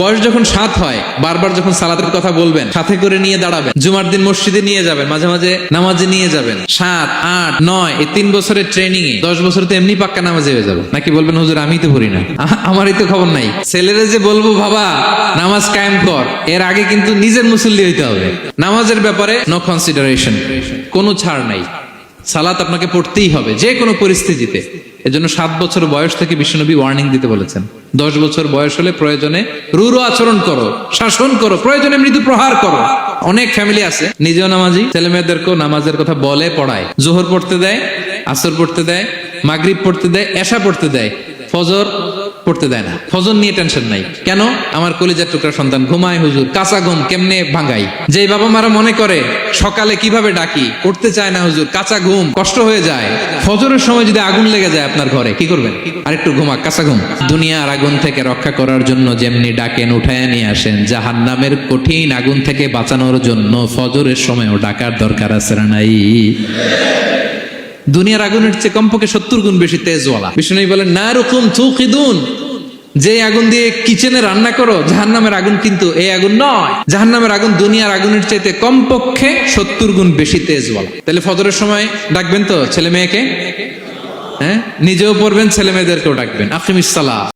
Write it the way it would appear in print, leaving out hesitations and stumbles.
বয়স যখন 7 হয়, বারবার যখন সালাতের কথা বলবেন, সাথে করে নিয়ে দাঁড়াবেন, জুমার দিন মসজিদে নিয়ে যাবেন, মাঝে মাঝে নামাজে নিয়ে যাবেন। 7, 8, 9 এই 3 বছরের ট্রেনিং এ 10 বছর তো এমনি পাক্কা নামাজে হয়ে যাবে। নাকি বলবেন হুজুর আমি তো পড়ি না, আমারই তো খবর নাই। ছেলেরা যে বলবো বাবা নামাজ কায়েম কর, এর আগে কিন্তু নিজের মুসল্লি হইতে হবে। নামাজের ব্যাপারে নো কনসিডারেশন, কোনো ছাড় নাই। সালাত আপনাকে পড়তেই হবে যে কোনো পরিস্থিতিতে। এজন্য 7 বছর বয়স থেকে বিশ্বনবী ওয়ার্নিং দিতে বলেছেন। 10 বছর বয়স হলে প্রয়োজনে রূঢ় আচরণ করো, শাসন করো, প্রয়োজনে মৃদু প্রহার করো। অনেক ফ্যামিলি আছে নিজেও নামাজি, ছেলে মেয়েদেরকেও নামাজের কথা বলে পড়ায়। জোহর পড়তে দেয়, আসর পড়তে দেয়, মাগরিব পড়তে দেয়, এশা পড়তে দেয়, ফজর পড়তে দেয় না। ফজর নিয়ে টেনশন নাই। কেন? আমার কলিজার টুকরা সন্তান ঘুমায় হুজুর, কাঁচা ঘুম কেমনে ভাঙাই। যে বাবা মারা মনে করে সকালে কিভাবে ডাকি, উঠতে চায় না হুজুর, কাঁচা ঘুম কষ্ট হয়ে যায়। ফজরের সময় যদি আগুন লেগে যায় আপনার ঘরে, কি করবেন? আরেকটু ঘুমাক, কাঁচা ঘুম। দুনিয়ার আগুন থেকে রক্ষা করার জন্য যেমনি ডাকেন, উঠায় নিয়ে আসেন, জাহান্নামের কঠিন আগুন থেকে বাঁচানোর জন্য ফজরের সময়ও ডাকার দরকার আছে না নাই? দুনিয়ার আগুনের চেয়ে কমপক্ষে 70 গুণ বেশি তেজওয়ালা। বিষ্ণু বলেন নারুকুম তুকিদুন, যে আগুন দিয়ে কিচেনে রান্না করো, জাহান্নামের আগুন কিন্তু এই আগুন নয়। জাহান্নামের আগুন দুনিয়ার আগুনের চাইতে কমপক্ষে 70 গুণ বেশি তেজওয়ালা। তাহলে ফজরের সময় ডাকবেন তো ছেলে মেয়েকে, হ্যাঁ, নিজেও পড়বেন, ছেলে মেয়েদেরকেও ডাকবেন। আকিমিস সালাহ।